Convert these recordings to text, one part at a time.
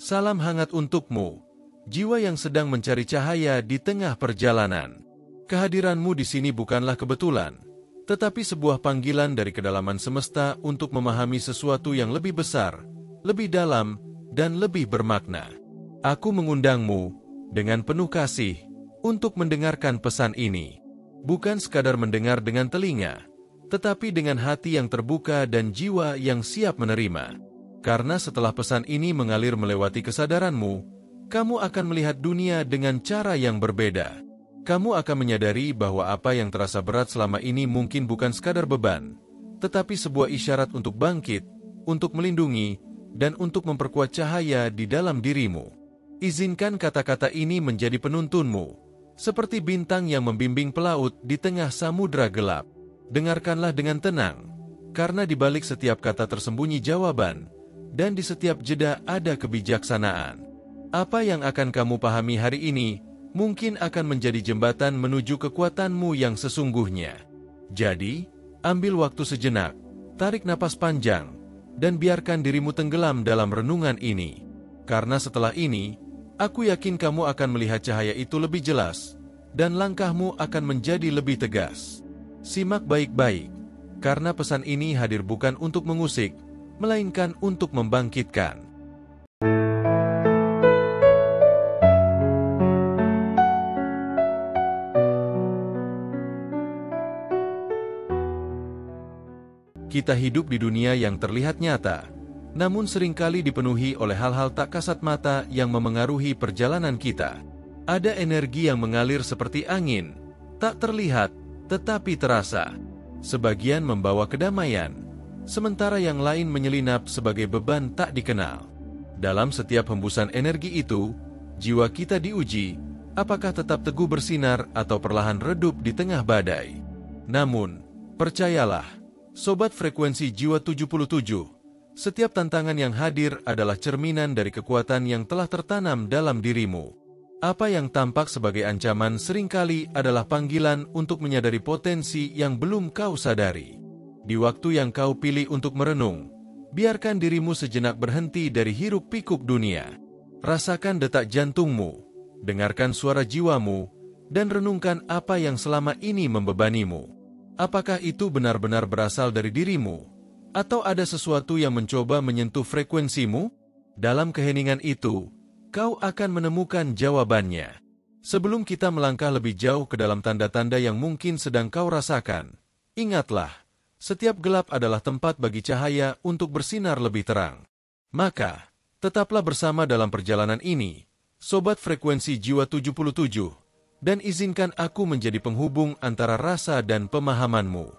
Salam hangat untukmu, jiwa yang sedang mencari cahaya di tengah perjalanan. Kehadiranmu di sini bukanlah kebetulan, tetapi sebuah panggilan dari kedalaman semesta untuk memahami sesuatu yang lebih besar, lebih dalam, dan lebih bermakna. Aku mengundangmu dengan penuh kasih untuk mendengarkan pesan ini. Bukan sekadar mendengar dengan telinga, tetapi dengan hati yang terbuka dan jiwa yang siap menerima. Karena setelah pesan ini mengalir melewati kesadaranmu, kamu akan melihat dunia dengan cara yang berbeda. Kamu akan menyadari bahwa apa yang terasa berat selama ini mungkin bukan sekadar beban, tetapi sebuah isyarat untuk bangkit, untuk melindungi, dan untuk memperkuat cahaya di dalam dirimu. Izinkan kata-kata ini menjadi penuntunmu, seperti bintang yang membimbing pelaut di tengah samudra gelap. Dengarkanlah dengan tenang, karena di balik setiap kata tersembunyi jawaban, dan di setiap jeda ada kebijaksanaan. Apa yang akan kamu pahami hari ini mungkin akan menjadi jembatan menuju kekuatanmu yang sesungguhnya. Jadi, ambil waktu sejenak, tarik napas panjang, dan biarkan dirimu tenggelam dalam renungan ini. Karena setelah ini, aku yakin kamu akan melihat cahaya itu lebih jelas, dan langkahmu akan menjadi lebih tegas. Simak baik-baik, karena pesan ini hadir bukan untuk mengusik, melainkan untuk membangkitkan. Kita hidup di dunia yang terlihat nyata, namun seringkali dipenuhi oleh hal-hal tak kasat mata yang memengaruhi perjalanan kita. Ada energi yang mengalir seperti angin, tak terlihat, tetapi terasa. Sebagian membawa kedamaian, sementara yang lain menyelinap sebagai beban tak dikenal. Dalam setiap hembusan energi itu, jiwa kita diuji, apakah tetap teguh bersinar atau perlahan redup di tengah badai. Namun, percayalah, Sobat Frekuensi Jiwa 77, setiap tantangan yang hadir adalah cerminan dari kekuatan yang telah tertanam dalam dirimu. Apa yang tampak sebagai ancaman seringkali adalah panggilan untuk menyadari potensi yang belum kau sadari. Di waktu yang kau pilih untuk merenung, biarkan dirimu sejenak berhenti dari hiruk-pikuk dunia. Rasakan detak jantungmu, dengarkan suara jiwamu, dan renungkan apa yang selama ini membebanimu. Apakah itu benar-benar berasal dari dirimu? Atau ada sesuatu yang mencoba menyentuh frekuensimu? Dalam keheningan itu, kau akan menemukan jawabannya. Sebelum kita melangkah lebih jauh ke dalam tanda-tanda yang mungkin sedang kau rasakan, ingatlah, setiap gelap adalah tempat bagi cahaya untuk bersinar lebih terang. Maka, tetaplah bersama dalam perjalanan ini, Sobat Frekuensi Jiwa 77, dan izinkan aku menjadi penghubung antara rasa dan pemahamanmu.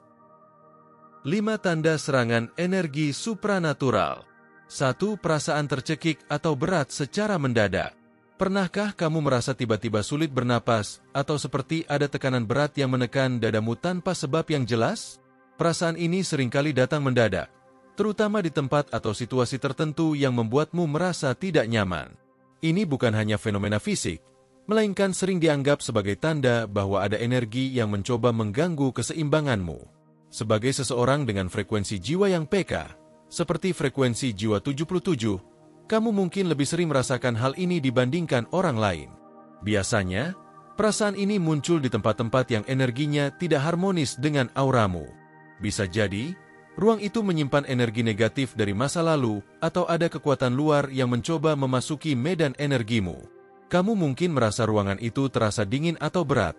5 tanda serangan energi supranatural. 1. Perasaan tercekik atau berat secara mendadak. Pernahkah kamu merasa tiba-tiba sulit bernapas, atau seperti ada tekanan berat yang menekan dadamu tanpa sebab yang jelas? Perasaan ini seringkali datang mendadak, terutama di tempat atau situasi tertentu yang membuatmu merasa tidak nyaman. Ini bukan hanya fenomena fisik, melainkan sering dianggap sebagai tanda bahwa ada energi yang mencoba mengganggu keseimbanganmu. Sebagai seseorang dengan frekuensi jiwa yang peka, seperti frekuensi Jiwa 77, kamu mungkin lebih sering merasakan hal ini dibandingkan orang lain. Biasanya, perasaan ini muncul di tempat-tempat yang energinya tidak harmonis dengan auramu. Bisa jadi, ruang itu menyimpan energi negatif dari masa lalu atau ada kekuatan luar yang mencoba memasuki medan energimu. Kamu mungkin merasa ruangan itu terasa dingin atau berat,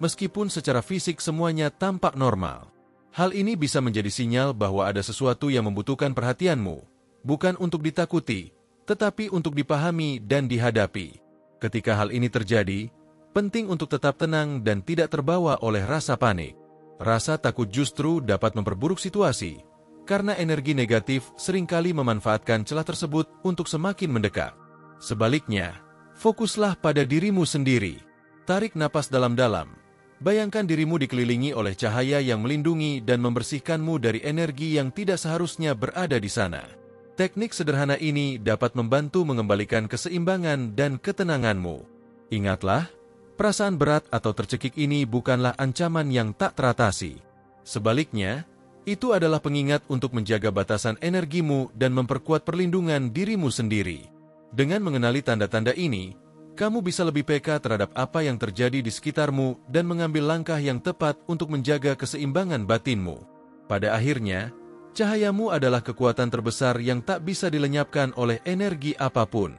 meskipun secara fisik semuanya tampak normal. Hal ini bisa menjadi sinyal bahwa ada sesuatu yang membutuhkan perhatianmu, bukan untuk ditakuti, tetapi untuk dipahami dan dihadapi. Ketika hal ini terjadi, penting untuk tetap tenang dan tidak terbawa oleh rasa panik. Rasa takut justru dapat memperburuk situasi, karena energi negatif seringkali memanfaatkan celah tersebut untuk semakin mendekat. Sebaliknya, fokuslah pada dirimu sendiri. Tarik napas dalam-dalam. Bayangkan dirimu dikelilingi oleh cahaya yang melindungi dan membersihkanmu dari energi yang tidak seharusnya berada di sana. Teknik sederhana ini dapat membantu mengembalikan keseimbangan dan ketenanganmu. Ingatlah, perasaan berat atau tercekik ini bukanlah ancaman yang tak teratasi. Sebaliknya, itu adalah pengingat untuk menjaga batasan energimu dan memperkuat perlindungan dirimu sendiri. Dengan mengenali tanda-tanda ini, kamu bisa lebih peka terhadap apa yang terjadi di sekitarmu dan mengambil langkah yang tepat untuk menjaga keseimbangan batinmu. Pada akhirnya, cahayamu adalah kekuatan terbesar yang tak bisa dilenyapkan oleh energi apapun.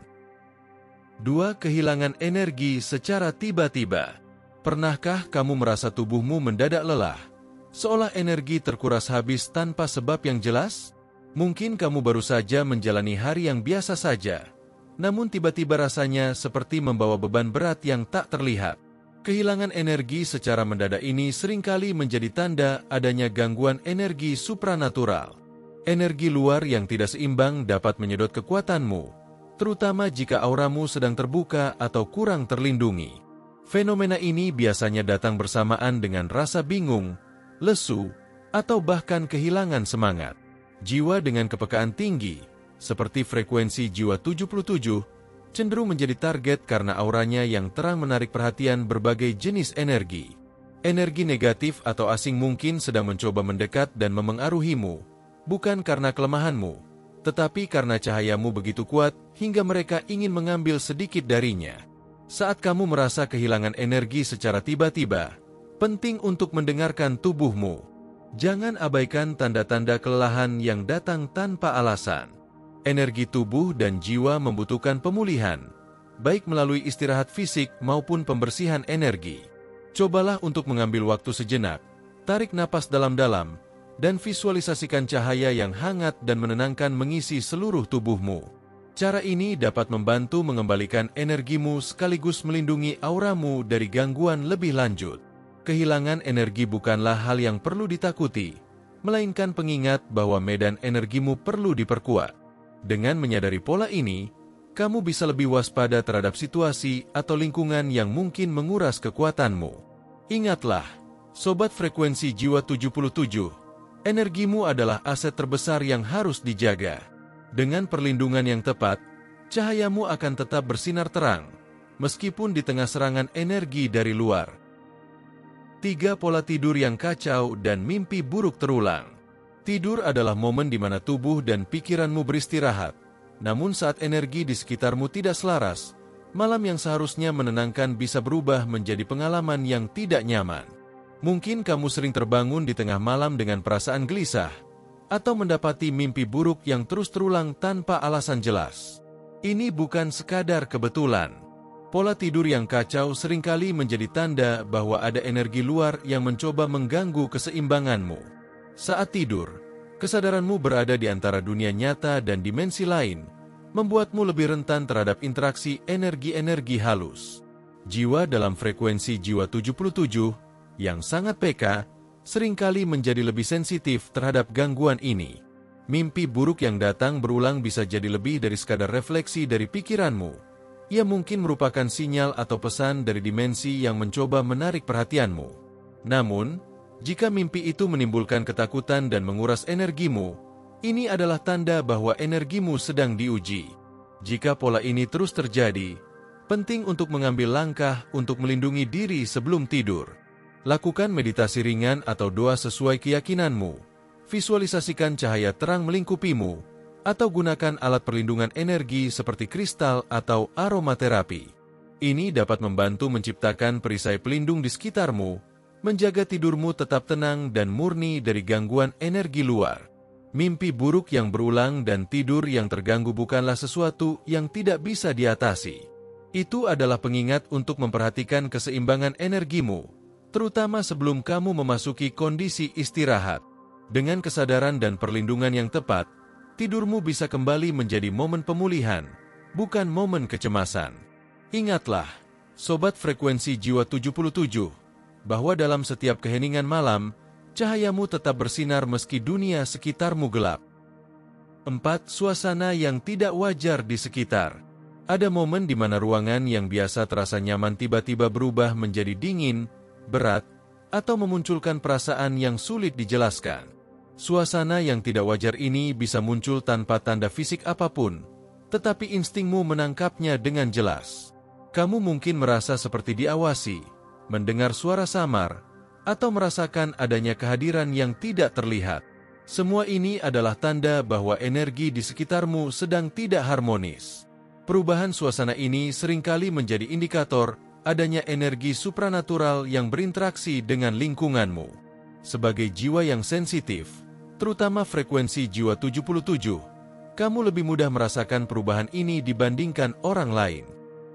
2. Kehilangan energi secara tiba-tiba. Pernahkah kamu merasa tubuhmu mendadak lelah, seolah energi terkuras habis tanpa sebab yang jelas? Mungkin kamu baru saja menjalani hari yang biasa saja, namun tiba-tiba rasanya seperti membawa beban berat yang tak terlihat. Kehilangan energi secara mendadak ini seringkali menjadi tanda adanya gangguan energi supranatural. Energi luar yang tidak seimbang dapat menyedot kekuatanmu, terutama jika auramu sedang terbuka atau kurang terlindungi. Fenomena ini biasanya datang bersamaan dengan rasa bingung, lesu, atau bahkan kehilangan semangat. Jiwa dengan kepekaan tinggi, seperti frekuensi jiwa 77, cenderung menjadi target karena auranya yang terang menarik perhatian berbagai jenis energi. Energi negatif atau asing mungkin sedang mencoba mendekat dan memengaruhimu, bukan karena kelemahanmu, tetapi karena cahayamu begitu kuat hingga mereka ingin mengambil sedikit darinya. Saat kamu merasa kehilangan energi secara tiba-tiba, penting untuk mendengarkan tubuhmu. Jangan abaikan tanda-tanda kelelahan yang datang tanpa alasan. Energi tubuh dan jiwa membutuhkan pemulihan, baik melalui istirahat fisik maupun pembersihan energi. Cobalah untuk mengambil waktu sejenak, tarik napas dalam-dalam, dan visualisasikan cahaya yang hangat dan menenangkan mengisi seluruh tubuhmu. Cara ini dapat membantu mengembalikan energimu sekaligus melindungi auramu dari gangguan lebih lanjut. Kehilangan energi bukanlah hal yang perlu ditakuti, melainkan pengingat bahwa medan energimu perlu diperkuat. Dengan menyadari pola ini, kamu bisa lebih waspada terhadap situasi atau lingkungan yang mungkin menguras kekuatanmu. Ingatlah, sobat frekuensi jiwa 77, energimu adalah aset terbesar yang harus dijaga. Dengan perlindungan yang tepat, cahayamu akan tetap bersinar terang, meskipun di tengah serangan energi dari luar. 3. Pola tidur yang kacau dan mimpi buruk terulang. Tidur adalah momen di mana tubuh dan pikiranmu beristirahat. Namun saat energi di sekitarmu tidak selaras, malam yang seharusnya menenangkan bisa berubah menjadi pengalaman yang tidak nyaman. Mungkin kamu sering terbangun di tengah malam dengan perasaan gelisah, atau mendapati mimpi buruk yang terus terulang tanpa alasan jelas. Ini bukan sekadar kebetulan. Pola tidur yang kacau seringkali menjadi tanda bahwa ada energi luar yang mencoba mengganggu keseimbanganmu. Saat tidur, kesadaranmu berada di antara dunia nyata dan dimensi lain, membuatmu lebih rentan terhadap interaksi energi-energi halus. Jiwa dalam frekuensi jiwa 77, yang sangat peka, seringkali menjadi lebih sensitif terhadap gangguan ini. Mimpi buruk yang datang berulang bisa jadi lebih dari sekadar refleksi dari pikiranmu. Ia mungkin merupakan sinyal atau pesan dari dimensi yang mencoba menarik perhatianmu. Namun, jika mimpi itu menimbulkan ketakutan dan menguras energimu, ini adalah tanda bahwa energimu sedang diuji. Jika pola ini terus terjadi, penting untuk mengambil langkah untuk melindungi diri sebelum tidur. Lakukan meditasi ringan atau doa sesuai keyakinanmu, visualisasikan cahaya terang melingkupimu, atau gunakan alat perlindungan energi seperti kristal atau aromaterapi. Ini dapat membantu menciptakan perisai pelindung di sekitarmu, menjaga tidurmu tetap tenang dan murni dari gangguan energi luar. Mimpi buruk yang berulang dan tidur yang terganggu bukanlah sesuatu yang tidak bisa diatasi. Itu adalah pengingat untuk memperhatikan keseimbangan energimu, terutama sebelum kamu memasuki kondisi istirahat. Dengan kesadaran dan perlindungan yang tepat, tidurmu bisa kembali menjadi momen pemulihan, bukan momen kecemasan. Ingatlah, sobat frekuensi jiwa 77, bahwa dalam setiap keheningan malam, cahayamu tetap bersinar meski dunia sekitarmu gelap. 4. Suasana yang tidak wajar di sekitar. Ada momen di mana ruangan yang biasa terasa nyaman tiba-tiba berubah menjadi dingin, berat, atau memunculkan perasaan yang sulit dijelaskan. Suasana yang tidak wajar ini bisa muncul tanpa tanda fisik apapun, tetapi instingmu menangkapnya dengan jelas. Kamu mungkin merasa seperti diawasi, mendengar suara samar, atau merasakan adanya kehadiran yang tidak terlihat. Semua ini adalah tanda bahwa energi di sekitarmu sedang tidak harmonis. Perubahan suasana ini seringkali menjadi indikator adanya energi supranatural yang berinteraksi dengan lingkunganmu. Sebagai jiwa yang sensitif, terutama frekuensi jiwa 77, kamu lebih mudah merasakan perubahan ini dibandingkan orang lain.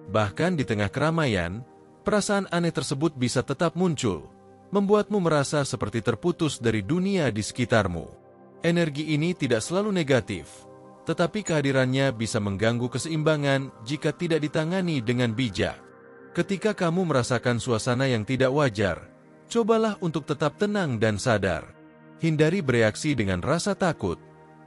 Bahkan di tengah keramaian, perasaan aneh tersebut bisa tetap muncul, membuatmu merasa seperti terputus dari dunia di sekitarmu. Energi ini tidak selalu negatif, tetapi kehadirannya bisa mengganggu keseimbangan jika tidak ditangani dengan bijak. Ketika kamu merasakan suasana yang tidak wajar, cobalah untuk tetap tenang dan sadar. Hindari bereaksi dengan rasa takut,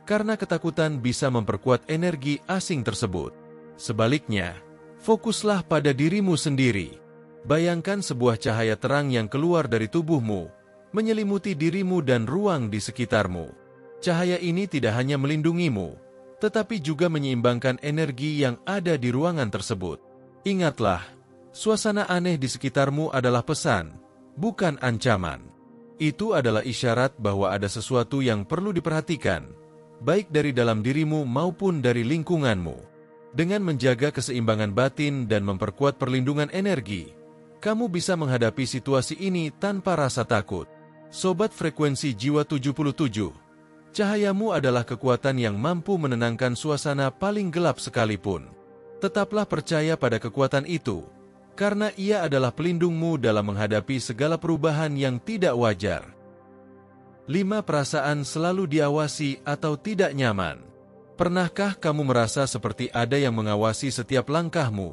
karena ketakutan bisa memperkuat energi asing tersebut. Sebaliknya, fokuslah pada dirimu sendiri. Bayangkan sebuah cahaya terang yang keluar dari tubuhmu, menyelimuti dirimu dan ruang di sekitarmu. Cahaya ini tidak hanya melindungimu, tetapi juga menyeimbangkan energi yang ada di ruangan tersebut. Ingatlah, suasana aneh di sekitarmu adalah pesan, bukan ancaman. Itu adalah isyarat bahwa ada sesuatu yang perlu diperhatikan, baik dari dalam dirimu maupun dari lingkunganmu. Dengan menjaga keseimbangan batin dan memperkuat perlindungan energi, kamu bisa menghadapi situasi ini tanpa rasa takut. Sobat frekuensi jiwa 77, cahayamu adalah kekuatan yang mampu menenangkan suasana paling gelap sekalipun. Tetaplah percaya pada kekuatan itu, karena ia adalah pelindungmu dalam menghadapi segala perubahan yang tidak wajar. 5. Perasaan selalu diawasi atau tidak nyaman. Pernahkah kamu merasa seperti ada yang mengawasi setiap langkahmu,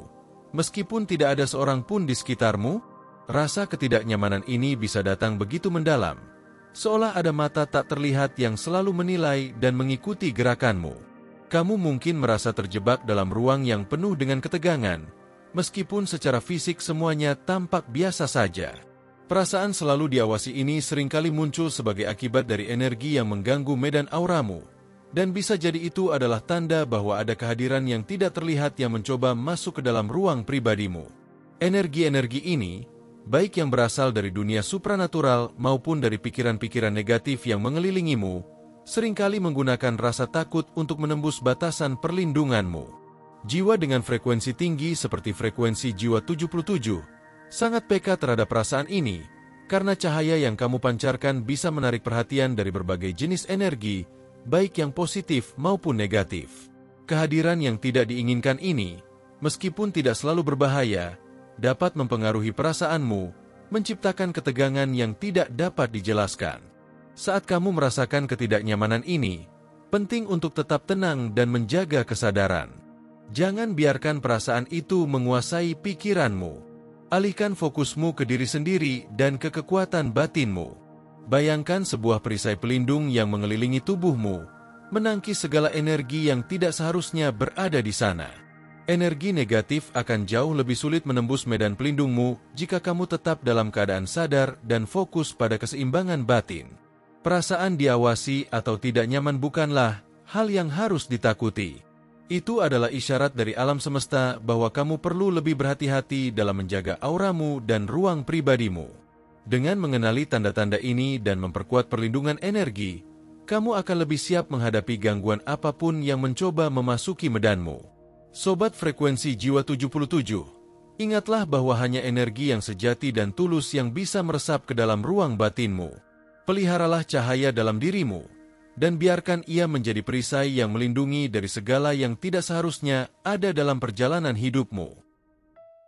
meskipun tidak ada seorang pun di sekitarmu? Rasa ketidaknyamanan ini bisa datang begitu mendalam, seolah ada mata tak terlihat yang selalu menilai dan mengikuti gerakanmu. Kamu mungkin merasa terjebak dalam ruang yang penuh dengan ketegangan, meskipun secara fisik semuanya tampak biasa saja. Perasaan selalu diawasi ini seringkali muncul sebagai akibat dari energi yang mengganggu medan auramu, dan bisa jadi itu adalah tanda bahwa ada kehadiran yang tidak terlihat yang mencoba masuk ke dalam ruang pribadimu. Energi-energi ini, baik yang berasal dari dunia supranatural maupun dari pikiran-pikiran negatif yang mengelilingimu, seringkali menggunakan rasa takut untuk menembus batasan perlindunganmu. Jiwa dengan frekuensi tinggi seperti frekuensi jiwa 77, sangat peka terhadap perasaan ini, karena cahaya yang kamu pancarkan bisa menarik perhatian dari berbagai jenis energi, baik yang positif maupun negatif. Kehadiran yang tidak diinginkan ini, meskipun tidak selalu berbahaya, dapat mempengaruhi perasaanmu, menciptakan ketegangan yang tidak dapat dijelaskan. Saat kamu merasakan ketidaknyamanan ini, penting untuk tetap tenang dan menjaga kesadaran. Jangan biarkan perasaan itu menguasai pikiranmu. Alihkan fokusmu ke diri sendiri dan ke kekuatan batinmu. Bayangkan sebuah perisai pelindung yang mengelilingi tubuhmu, menangkis segala energi yang tidak seharusnya berada di sana. Energi negatif akan jauh lebih sulit menembus medan pelindungmu jika kamu tetap dalam keadaan sadar dan fokus pada keseimbangan batin. Perasaan diawasi atau tidak nyaman bukanlah hal yang harus ditakuti. Itu adalah isyarat dari alam semesta bahwa kamu perlu lebih berhati-hati dalam menjaga auramu dan ruang pribadimu. Dengan mengenali tanda-tanda ini dan memperkuat perlindungan energi, kamu akan lebih siap menghadapi gangguan apapun yang mencoba memasuki medanmu. Sobat frekuensi jiwa 77, ingatlah bahwa hanya energi yang sejati dan tulus yang bisa meresap ke dalam ruang batinmu. Peliharalah cahaya dalam dirimu, dan biarkan ia menjadi perisai yang melindungi dari segala yang tidak seharusnya ada dalam perjalanan hidupmu.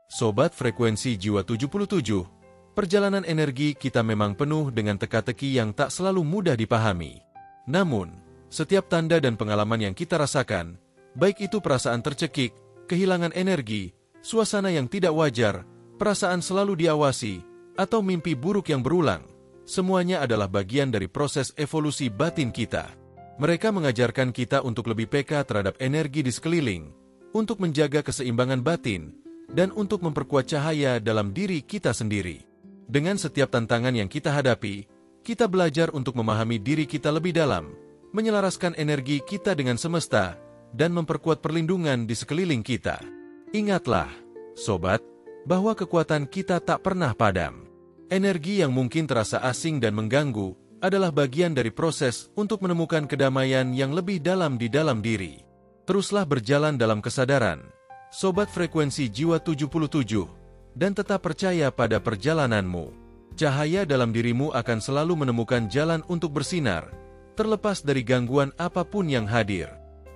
Sobat frekuensi jiwa 77, perjalanan energi kita memang penuh dengan teka-teki yang tak selalu mudah dipahami. Namun, setiap tanda dan pengalaman yang kita rasakan, baik itu perasaan tercekik, kehilangan energi, suasana yang tidak wajar, perasaan selalu diawasi, atau mimpi buruk yang berulang, semuanya adalah bagian dari proses evolusi batin kita. Mereka mengajarkan kita untuk lebih peka terhadap energi di sekeliling, untuk menjaga keseimbangan batin, dan untuk memperkuat cahaya dalam diri kita sendiri. Dengan setiap tantangan yang kita hadapi, kita belajar untuk memahami diri kita lebih dalam, menyelaraskan energi kita dengan semesta, dan memperkuat perlindungan di sekeliling kita. Ingatlah, sobat, bahwa kekuatan kita tak pernah padam. Energi yang mungkin terasa asing dan mengganggu adalah bagian dari proses untuk menemukan kedamaian yang lebih dalam di dalam diri. Teruslah berjalan dalam kesadaran, Sobat frekuensi jiwa 77, dan tetap percaya pada perjalananmu. Cahaya dalam dirimu akan selalu menemukan jalan untuk bersinar, terlepas dari gangguan apapun yang hadir.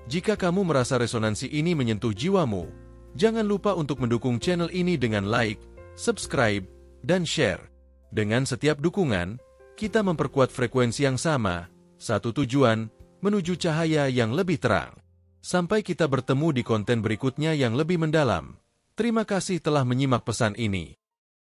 Jika kamu merasa resonansi ini menyentuh jiwamu, jangan lupa untuk mendukung channel ini dengan like, subscribe, dan share. Dengan setiap dukungan, kita memperkuat frekuensi yang sama, satu tujuan, menuju cahaya yang lebih terang. Sampai kita bertemu di konten berikutnya yang lebih mendalam. Terima kasih telah menyimak pesan ini.